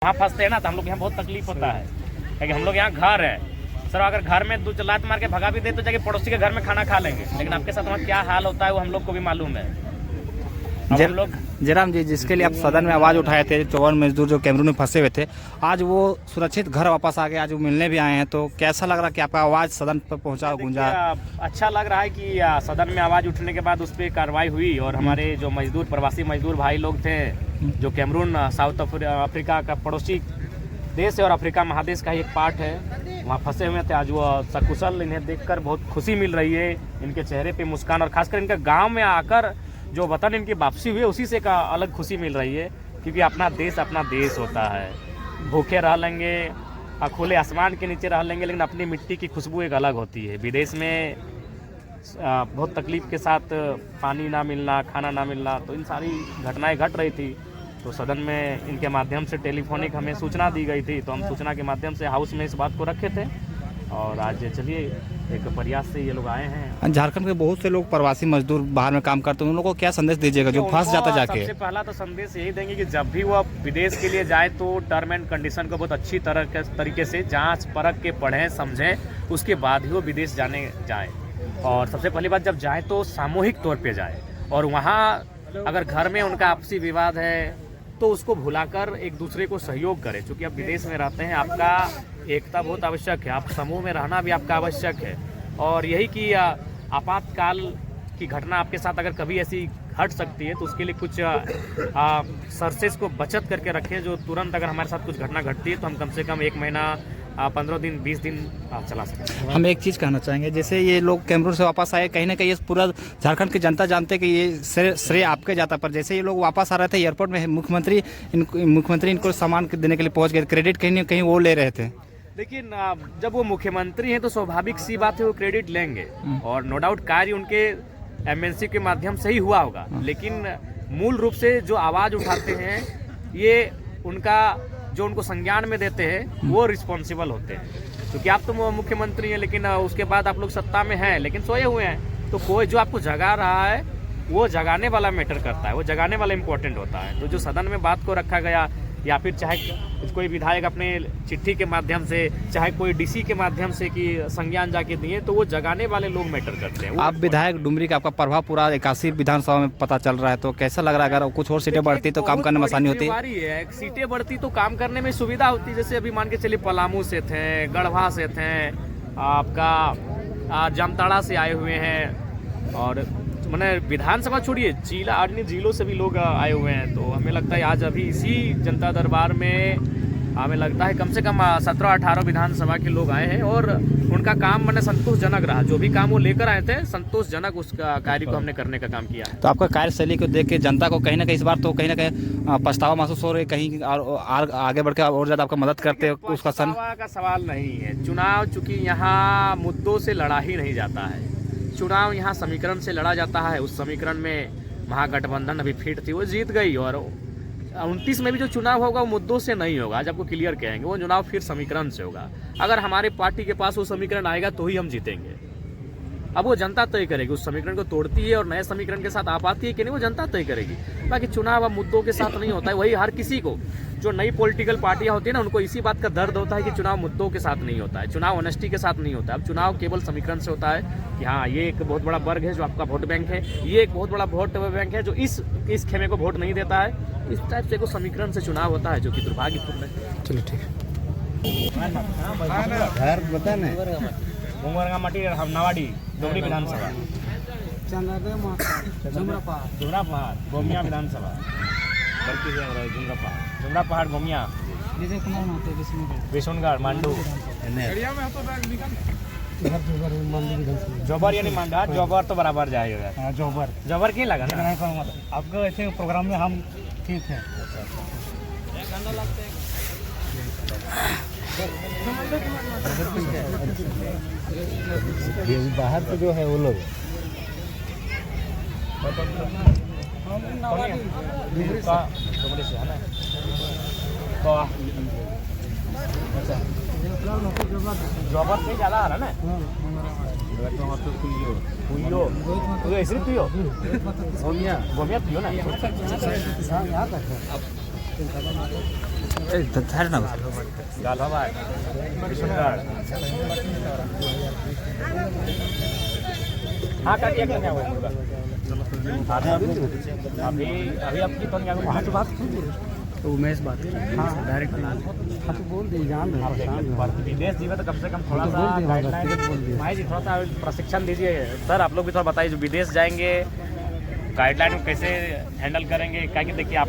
वहाँ फंसते हैं ना तो हम लोग यहाँ बहुत तकलीफ होता है क्योंकि हम लोग यहाँ घर है सर। अगर घर में दो लात मार के भगा भी दे तो जाके पड़ोसी के घर में खाना खा लेंगे, लेकिन आपके साथ वहाँ क्या हाल होता है वो हम लोग को भी मालूम है। हम लोग जयराम जी, जिसके लिए आप सदन में आवाज़ उठाए थे, 54 मजदूर जो कैमरून में फंसे हुए थे, आज वो सुरक्षित घर वापस आ गए, आज वो मिलने भी आए हैं, तो कैसा लग रहा कि आपका आवाज़ सदन पर पहुंचा, गूंजा? अच्छा लग रहा है कि सदन में आवाज़ उठने के बाद उस पर कार्रवाई हुई और हमारे जो मजदूर प्रवासी मजदूर भाई लोग थे जो कैमरून साउथ अफ्रीका का पड़ोसी देश है और अफ्रीका महादेश का ही एक पार्ट है, वहाँ फंसे हुए थे। आज वो सकुशल, इन्हें देखकर बहुत खुशी मिल रही है, इनके चेहरे पे मुस्कान और खासकर इनके गांव में आकर जो वतन इनकी वापसी हुई है उसी से एक अलग खुशी मिल रही है, क्योंकि अपना देश होता है। भूखे रह लेंगे, खुले आसमान के नीचे रह लेंगे, लेकिन अपनी मिट्टी की खुशबू एक अलग होती है। विदेश में बहुत तकलीफ के साथ पानी ना मिलना, खाना ना मिलना, तो इन सारी घटनाएं घट रही थी। तो सदन में इनके माध्यम से टेलीफोनिक हमें सूचना दी गई थी, तो हम सूचना के माध्यम से हाउस में इस बात को रखे थे और आज चलिए एक प्रयास से ये लोग आए हैं। झारखंड के बहुत से लोग प्रवासी मजदूर बाहर में काम करते हैं, उन लोगों को क्या संदेश दीजिएगा जो फंस जाता जाके? सबसे पहला तो संदेश यही देंगे कि जब भी वो विदेश के लिए जाए तो टर्म एंड कंडीशन को बहुत अच्छी तरीके से जांच परख के पढ़ें समझें, उसके बाद ही वो विदेश जाए। और सबसे पहली बात, जब जाए तो सामूहिक तौर पर जाए और वहाँ अगर घर में उनका आपसी विवाद है तो उसको भुलाकर एक दूसरे को सहयोग करें, क्योंकि आप विदेश में रहते हैं, आपका एकता बहुत आवश्यक है, आप समूह में रहना भी आपका आवश्यक है। और यही कि आपातकाल की घटना आपके साथ अगर कभी ऐसी घट सकती है तो उसके लिए कुछ सर्सेस को बचत करके रखें, जो तुरंत अगर हमारे साथ कुछ घटना घटती है तो हम कम से कम 1 महीना 15 दिन 20 दिन चला सकते हैं। हम एक चीज़ कहना चाहेंगे, जैसे ये लोग कैमरून से वापस आए, कहीं ना कहीं ये पूरा झारखंड की जनता जानते हैं कि ये श्रेय आपके जाता, पर जैसे ये लोग वापस आ रहे थे एयरपोर्ट में, मुख्यमंत्री इनको सामान देने के लिए पहुंच गए, क्रेडिट कहीं ना कहीं वो ले रहे थे। लेकिन जब वो मुख्यमंत्री हैं तो स्वाभाविक सी बात है वो क्रेडिट लेंगे और नो डाउट कार्य उनके एमएनसी के माध्यम से ही हुआ होगा, लेकिन मूल रूप से जो आवाज़ उठाते हैं ये उनका जो उनको संज्ञान में देते हैं वो रिस्पॉन्सिबल होते हैं, क्योंकि आप तो मुख्यमंत्री हैं लेकिन उसके बाद आप लोग सत्ता में हैं लेकिन सोए हुए हैं, तो कोई जो आपको जगा रहा है वो जगाने वाला मैटर करता है, वो जगाने वाला इम्पोर्टेंट होता है। तो जो सदन में बात को रखा गया या फिर चाहे कोई विधायक अपने चिट्ठी के माध्यम से, चाहे कोई डीसी के माध्यम से कि संज्ञान जाके दिए, तो वो जगाने वाले लोग मैटर करते हैं। आप विधायक डुमरी का आपका प्रभाव पूरा 81 विधानसभा में पता चल रहा है, तो कैसा लग रहा है? अगर कुछ और सीटें बढ़ती तो काम करने में आसानी होती है? सीटें बढ़ती तो काम करने में सुविधा होती, जैसे अभी मान के चलिए पलामू से थे, गढ़वा से थे, आपका जामताड़ा से आए हुए हैं और मैंने विधानसभा छोड़िए जिला अन्य जिलों से भी लोग आए हुए हैं। तो हमें लगता है आज अभी इसी जनता दरबार में हमें लगता है कम से कम 17-18 विधानसभा के लोग आए हैं और उनका काम मैंने संतोषजनक रहा, जो भी काम वो लेकर आए थे संतोषजनक उसका कार्य को हमने करने का काम किया। तो आपका कार्यशैली को देख के जनता को कहीं ना कहीं इस बार तो कहीं ना कहीं पछतावा महसूस हो रही है, कहीं और आगे बढ़ के और ज़्यादा आपका मदद करते हो? उसका का सवाल नहीं है। चुनाव चूँकि यहाँ मुद्दों से लड़ा ही नहीं जाता है, चुनाव यहाँ समीकरण से लड़ा जाता है। उस समीकरण में महागठबंधन अभी फिट थी, वो जीत गई और 29 में भी जो चुनाव होगा वो मुद्दों से नहीं होगा। आज आपको क्लियर कहेंगे वो चुनाव फिर समीकरण से होगा। अगर हमारे पार्टी के पास वो समीकरण आएगा तो ही हम जीतेंगे। अब वो जनता तय करेगी, उस समीकरण को तोड़ती है और नए समीकरण के साथ आ पाती है कि नहीं, वो जनता तय करेगी। बाकी चुनाव अब मुद्दों के साथ नहीं होता है। वही हर किसी को, जो नई पॉलिटिकल पार्टियां होती है ना, उनको इसी बात का दर्द होता है कि चुनाव मुद्दों के साथ नहीं होता है, चुनाव ऑनेस्टी के साथ नहीं होता है। अब चुनाव केवल समीकरण से होता है कि हाँ ये एक बहुत बड़ा वर्ग है जो आपका वोट बैंक है, ये एक बहुत बड़ा वोट बैंक है जो इस खेमे को वोट नहीं देता है। इस टाइप से एक समीकरण से चुनाव होता है जो कि दुर्भाग्यपूर्ण है। चलो ठीक है। मटी नवाडी डोगरी विधानसभा, जुमरा पहाड़ गोमिया विधानसभा, जुमरा पहाड़ गोमिया, विशुनगढ़ मांडू, जोबर यानी मांडा, जोबर तो बराबर जाएगा। जोबर क्यों लगा ना आपको ऐसे प्रोग्राम में हम ठीक है। बाहर से जो है वो लोग जोबर से ज़्यादा आ रहा ना, ऐसे तुयो गोमिया तुयो ना। गालवाबाद, किशनगढ़। हाँ काटिए क्या हुआ है पूरा? अभी अभी आपकी तो नहीं वहाँ से बात तो उमेश बात हाँ डायरेक्ट हाँ तो बोल दी जान विदेश जीवे तो कम से कम थोड़ा सा गाइडलाइन भाई जी थोड़ा सा प्रशिक्षण दीजिए सर। आप लोग भी थोड़ा बताइए जो विदेश जाएंगे गाइडलाइन कैसे हैंडल करेंगे, क्या कि देखिए आप लोग